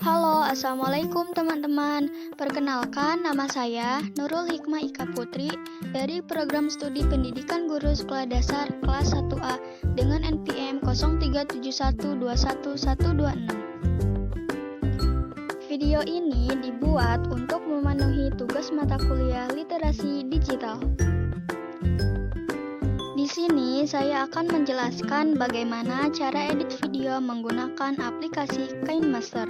Halo, Assalamualaikum teman-teman. Perkenalkan, nama saya Nurul Hikmah Ika Putri dari Program Studi Pendidikan Guru Sekolah Dasar kelas 1A dengan NPM 0371212126. Video ini dibuat untuk memenuhi tugas mata kuliah literasi digital. Di sini saya akan menjelaskan bagaimana cara edit video menggunakan aplikasi KineMaster.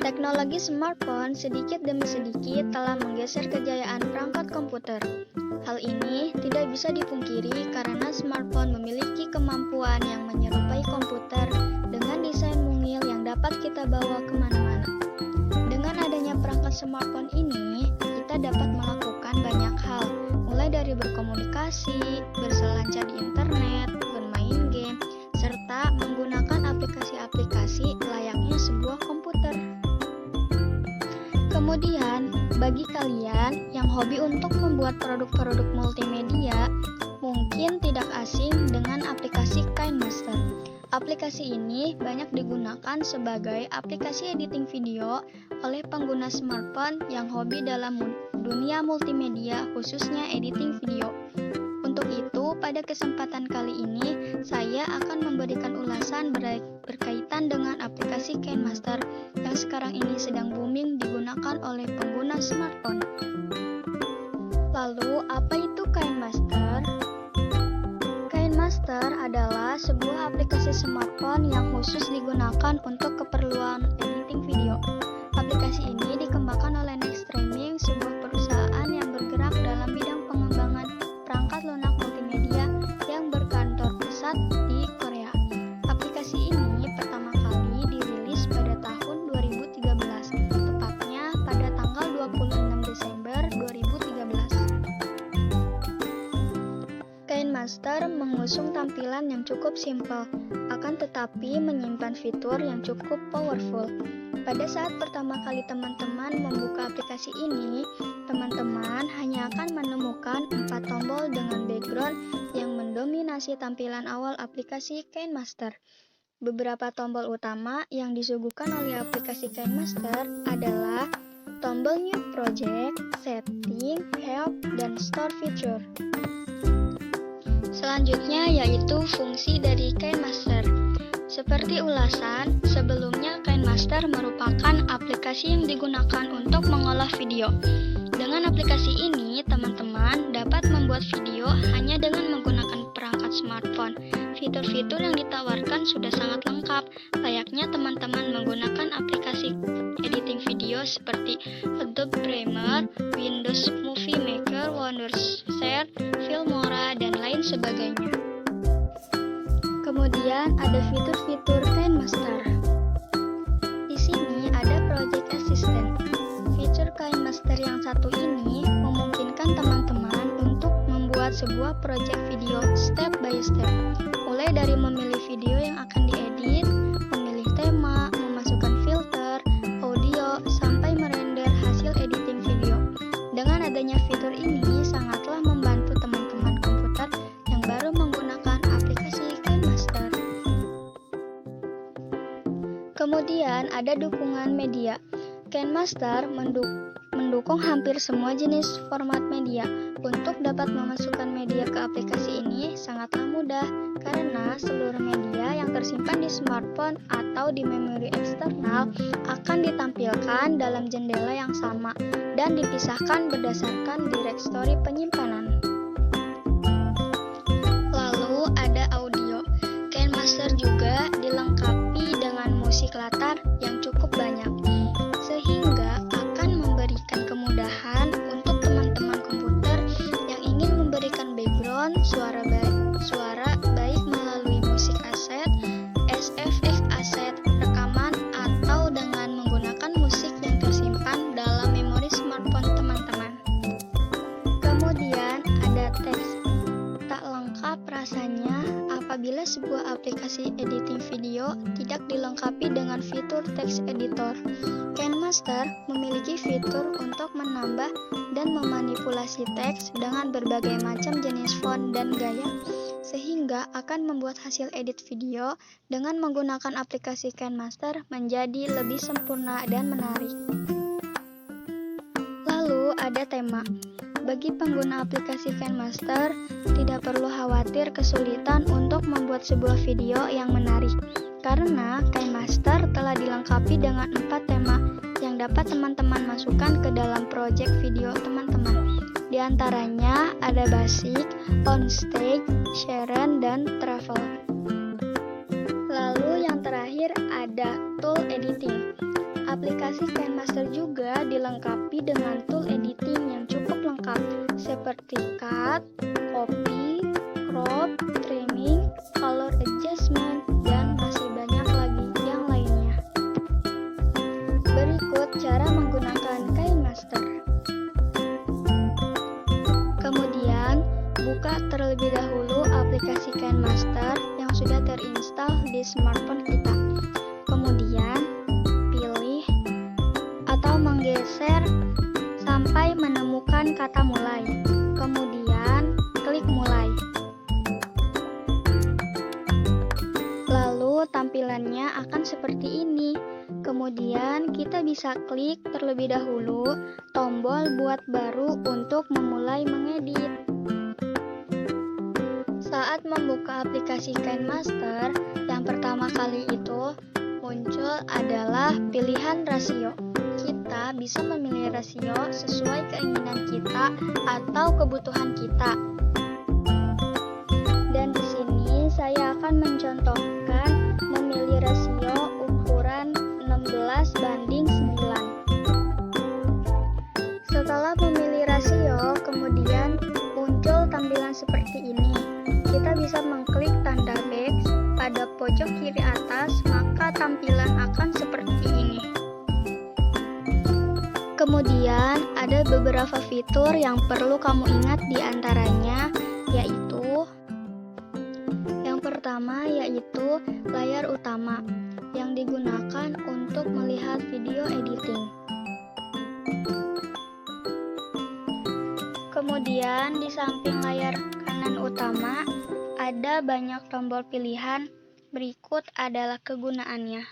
Teknologi smartphone sedikit demi sedikit telah menggeser kejayaan perangkat komputer. Hal ini tidak bisa dipungkiri karena smartphone memiliki kemampuan yang menyerupai komputer dengan desain mungil yang dapat kita bawa kemana-mana. Dengan adanya perangkat smartphone ini, kita dapat melakukan banyak hal, mulai dari berkomunikasi, berselancar di internet, bermain game, serta menggunakan aplikasi-aplikasi layaknya sebuah komputer. Kemudian, bagi kalian yang hobi untuk membuat produk-produk multimedia, mungkin tidak asing dengan aplikasi KineMaster. Aplikasi ini banyak digunakan sebagai aplikasi editing video oleh pengguna smartphone yang hobi dalam dunia multimedia, khususnya editing video. Untuk itu, pada kesempatan kali ini, saya akan memberikan ulasan berkaitan dengan aplikasi KineMaster yang sekarang ini sedang booming digunakan oleh pengguna smartphone. Lalu, apa itu KineMaster? KineMaster adalah sebuah aplikasi smartphone yang khusus digunakan untuk keperluan editing video. Aplikasi ini dikembangkan oleh Nextstreaming, sebuah perusahaan yang bergerak dalam bidang pengembangan perangkat lunak multimedia yang berkantor pusat di Korea. Aplikasi ini pertama kali dirilis pada tahun 2013, tepatnya pada tanggal 26 Desember 2013. KineMaster mengusung tampilan yang cukup simpel, akan tetapi menyimpan fitur yang cukup powerful. Pada saat pertama kali teman-teman membuka aplikasi ini, teman-teman hanya akan menemukan 4 tombol dengan background yang mendominasi tampilan awal aplikasi KineMaster. Beberapa tombol utama yang disuguhkan oleh aplikasi KineMaster adalah tombol New Project, Setting, Help, dan Store Feature. Selanjutnya yaitu fungsi dari KineMaster. Seperti ulasan, sebelumnya KineMaster merupakan aplikasi yang digunakan untuk mengolah video. Dengan aplikasi ini, teman-teman dapat membuat video hanya dengan menggunakan perangkat smartphone. Fitur-fitur yang ditawarkan sudah sangat lengkap, layaknya teman-teman menggunakan aplikasi editing video seperti Adobe Premiere, Windows Movie Maker, Wondershare, Filmora, dan lain sebagainya. Kemudian ada fitur-fitur KineMaster. Di sini ada Project Assistant. Fitur KineMaster yang satu ini memungkinkan teman-teman untuk membuat sebuah project video step by step, mulai dari memilih video yang akan diedit, memilih tema, memasukkan filter, audio, sampai merender hasil editing video. Dengan adanya fitur ini, sangatlah membantu teman-teman komputer yang baru menggunakan aplikasi KineMaster. Kemudian ada dukungan media. KineMaster mendukung hampir semua jenis format media. Untuk dapat memasukkan media ke aplikasi ini sangatlah mudah karena seluruh media yang tersimpan di smartphone atau di memori eksternal akan ditampilkan dalam jendela yang sama dan dipisahkan berdasarkan direktori penyimpanan. Lalu ada audio. KineMaster juga dilengkapi dengan musik latar yang cukup banyak, sehingga akan memberikan kemudahan untuk teman-teman komputer yang ingin memberikan background suara baik melalui musik aset, SFX aset, rekaman, atau dengan menggunakan musik yang tersimpan dalam memori smartphone teman-teman. Kemudian ada teks. Tak lengkap rasanya apabila sebuah aplikasi editing video tidak dilengkapi dengan fitur text editor. KineMaster memiliki fitur untuk menambah dan memanipulasi teks dengan berbagai macam jenis font dan gaya. sehingga akan membuat hasil edit video dengan menggunakan aplikasi KineMaster menjadi lebih sempurna dan menarik. Lalu ada tema. Bagi pengguna aplikasi KineMaster, tidak perlu khawatir kesulitan untuk membuat sebuah video yang menarik, karena KineMaster telah dilengkapi dengan 4 tema yang dapat teman-teman masukkan ke dalam proyek video teman-teman. Di antaranya ada Basic, On-Stage, Sharing, dan Travel. Lalu yang terakhir ada Tool Editing. Aplikasi KineMaster juga dilengkapi dengan tool editing yang cukup lengkap seperti cut, copy, crop, trimming, color adjustment, dan masih banyak lagi yang lainnya. Berikut cara menggunakan KineMaster. Kemudian, buka terlebih dahulu aplikasi KineMaster yang sudah terinstall di smartphone kita. Kemudian, pilih atau menggeser sampai menemukan kata mulai. Kemudian, klik mulai. Lalu, tampilannya akan seperti ini. Kemudian, kita bisa klik terlebih dahulu tombol buat baru untuk memulai mengedit. Saat membuka aplikasi KineMaster, yang pertama kali itu muncul adalah pilihan rasio. Kita bisa memilih rasio sesuai keinginan kita atau kebutuhan kita. Dan di sini saya akan mencontohkan memilih rasio ukuran 16:9. Setelah memilih rasio, kemudian muncul tampilan seperti ini. Kita bisa mengklik tanda X pada pojok kiri atas, maka tampilan akan seperti ini. Kemudian ada beberapa fitur yang perlu kamu ingat di antaranya, yaitu yang pertama yaitu layar utama yang digunakan untuk melihat video editing. Kemudian di samping layar kanan utama ada banyak tombol pilihan. Berikut adalah kegunaannya.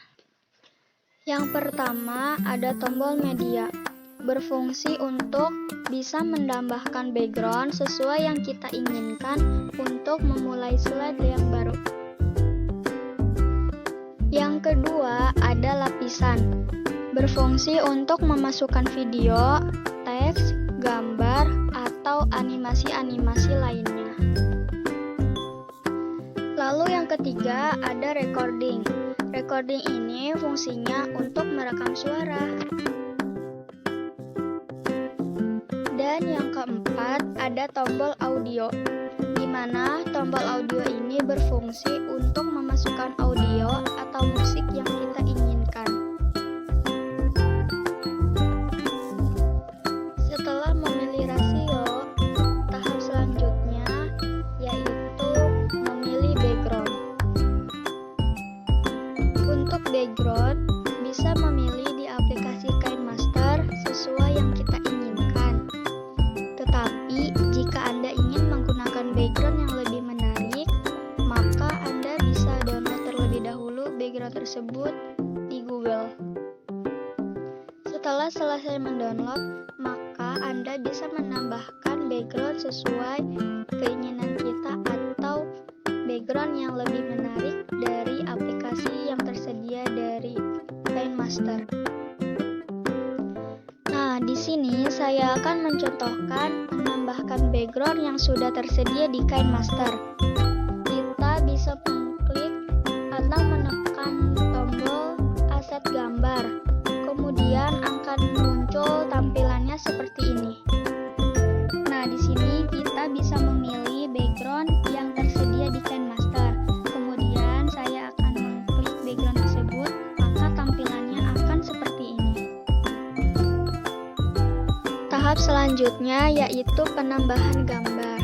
Yang pertama ada tombol media, berfungsi untuk bisa menambahkan background sesuai yang kita inginkan untuk memulai slide yang baru. Yang kedua ada lapisan, berfungsi untuk memasukkan video, teks, gambar, atau animasi-animasi lainnya. Lalu yang ketiga ada recording. Recording ini fungsinya untuk merekam suara. Dan yang keempat ada tombol audio, di mana tombol audio ini berfungsi untuk memasukkan audio atau musik yang kita inginkan. Setelah memilih rasio, tahap selanjutnya yaitu memilih background. Untuk background, bisa memilih di aplikasi KineMaster sesuai yang kita inginkan. Tetapi, jika Anda ingin menggunakan background yang lebih menarik, maka Anda bisa download terlebih dahulu background tersebut di Google. Setelah selesai mendownload, maka Anda bisa menambahkan background sesuai keinginan kita atau background yang lebih menarik dari aplikasi yang tersedia dari KineMaster. Nah, di sini saya akan mencontohkan menambahkan background yang sudah tersedia di KineMaster. Kita bisa mengklik atau menekan tombol aset gambar. Kemudian akan muncul tampilannya seperti ini. Nah, di sini kita bisa memilih background yang tersedia di KineMaster. Kemudian saya akan mengklik background tersebut, maka tampilannya akan seperti ini. Tahap selanjutnya yaitu penambahan gambar.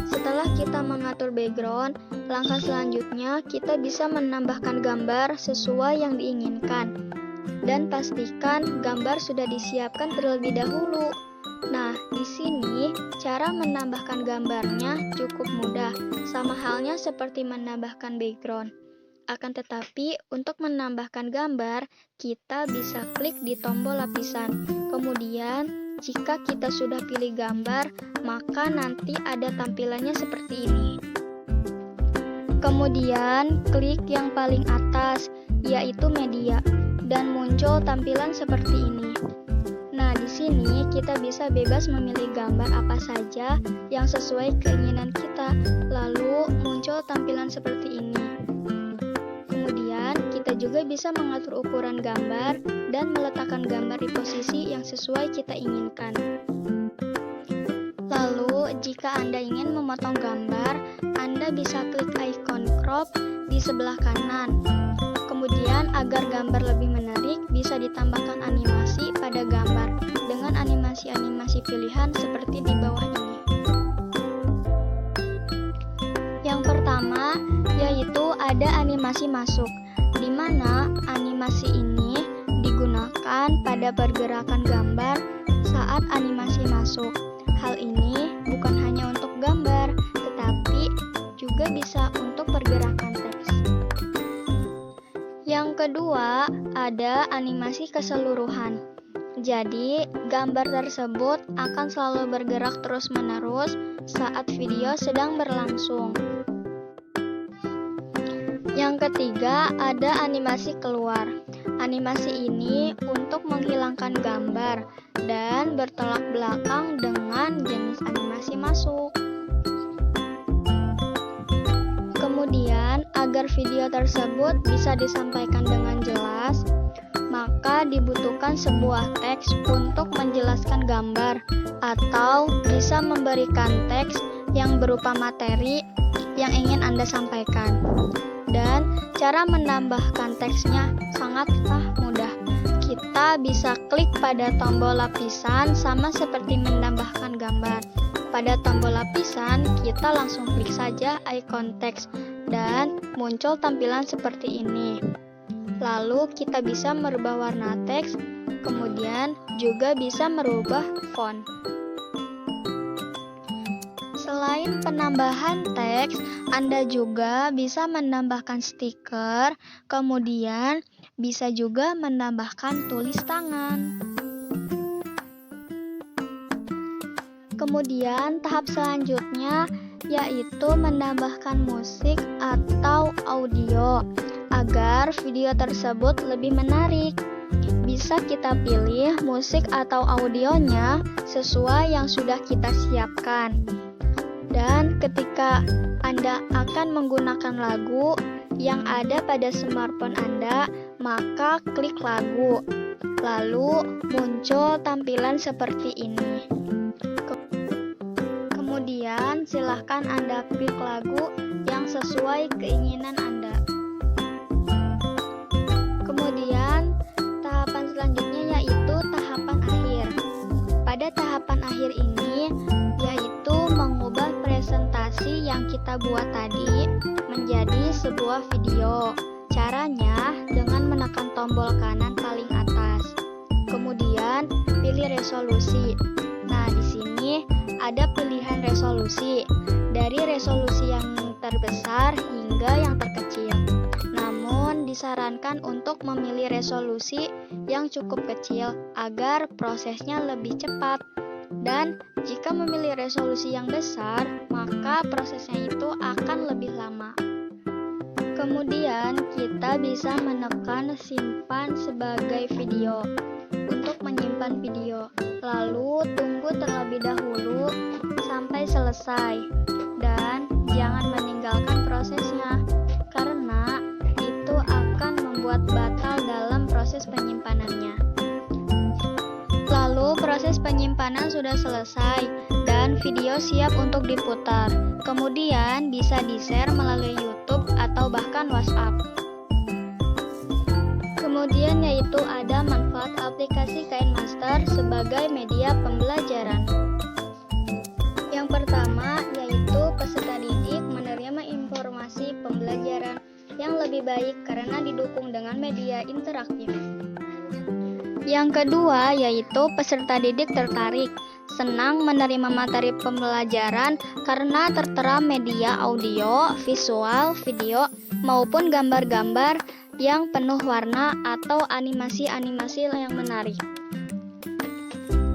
Setelah kita mengatur background, langkah selanjutnya kita bisa menambahkan gambar sesuai yang diinginkan. Dan pastikan gambar sudah disiapkan terlebih dahulu. Nah, di sini cara menambahkan gambarnya cukup cukup mudah, sama halnya seperti menambahkan background. Akan tetapi, untuk menambahkan gambar, kita bisa klik di tombol lapisan. Kemudian, jika kita sudah pilih gambar, maka nanti ada tampilannya seperti ini. Kemudian, klik yang paling atas, yaitu media, dan muncul tampilan seperti ini. Nah, di sini kita bisa bebas memilih gambar apa saja yang sesuai keinginan kita, lalu muncul tampilan seperti ini. Kemudian, kita juga bisa mengatur ukuran gambar dan meletakkan gambar di posisi yang sesuai kita inginkan. Lalu, jika Anda ingin memotong gambar, Anda bisa klik icon crop di sebelah kanan. Kemudian, agar gambar lebih menarik, bisa ditambahkan animasi pada gambar dengan animasi-animasi pilihan seperti di bawah ini. Yang pertama, yaitu ada animasi masuk, di mana animasi ini digunakan pada pergerakan gambar saat animasi masuk. Hal ini bukan hanya untuk gambar, tetapi juga bisa untuk pergerakan teks. Yang kedua, ada animasi keseluruhan. Jadi, gambar tersebut akan selalu bergerak terus-menerus saat video sedang berlangsung. Yang ketiga, ada animasi keluar. Animasi ini untuk menghilangkan gambar dan bertolak belakang dengan jenis animasi masuk. Kemudian, agar video tersebut bisa disampaikan dengan jelas, maka dibutuhkan sebuah teks untuk menjelaskan gambar atau bisa memberikan teks yang berupa materi yang ingin Anda sampaikan. Dan cara menambahkan teksnya sangatlah mudah. Kita bisa klik pada tombol lapisan sama seperti menambahkan gambar. Pada tombol lapisan, kita langsung klik saja ikon teks dan muncul tampilan seperti ini. Lalu kita bisa merubah warna teks, kemudian juga bisa merubah font. Selain penambahan teks, Anda juga bisa menambahkan stiker, kemudian bisa juga menambahkan tulis tangan. Kemudian tahap selanjutnya yaitu menambahkan musik atau audio agar video tersebut lebih menarik. Bisa kita pilih musik atau audionya sesuai yang sudah kita siapkan. Dan ketika Anda akan menggunakan lagu yang ada pada smartphone Anda, maka klik lagu. Lalu muncul tampilan seperti ini. Kemudian silahkan Anda klik lagu yang sesuai keinginan Anda. Kemudian tahapan selanjutnya yaitu tahapan akhir. Pada tahapan akhir ini yaitu mengubah presentasi yang kita buat tadi menjadi sebuah video. Caranya dengan menekan tombol kanan paling atas. Kemudian pilih resolusi. Nah, di sini ada pilihan resolusi dari resolusi yang terbesar hingga yang terkecil. Namun disarankan untuk memilih resolusi yang cukup kecil agar prosesnya lebih cepat. Dan jika memilih resolusi yang besar, maka prosesnya itu akan lebih lama. Kemudian kita bisa menekan simpan sebagai video untuk menyimpan video. Lalu tunggu terlebih dahulu sampai selesai dan jangan meninggalkan prosesnya karena itu akan membuat batal dalam proses penyimpanannya. Lalu proses penyimpanan sudah selesai dan video siap untuk diputar. Kemudian bisa di-share melalui YouTube atau bahkan WhatsApp. Kemudian yaitu ada manfaat aplikasi KineMaster sebagai media pembelajaran. Yang pertama yaitu peserta didik menerima informasi pembelajaran yang lebih baik karena didukung dengan media interaktif. Yang kedua yaitu peserta didik tertarik senang menerima materi pembelajaran karena tertera media audio, visual, video, maupun gambar-gambar yang penuh warna atau animasi-animasi yang menarik.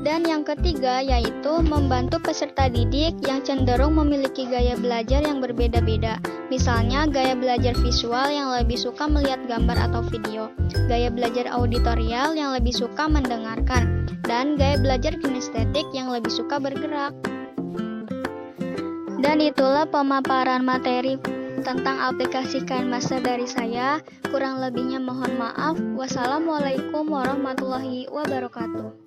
Dan yang ketiga yaitu membantu peserta didik yang cenderung memiliki gaya belajar yang berbeda-beda. Misalnya gaya belajar visual yang lebih suka melihat gambar atau video, gaya belajar auditorial yang lebih suka mendengarkan, dan gaya belajar kinestetik yang lebih suka bergerak. Dan itulah pemaparan materi tentang aplikasi KineMaster dari saya. Kurang lebihnya mohon maaf. Wassalamualaikum warahmatullahi wabarakatuh.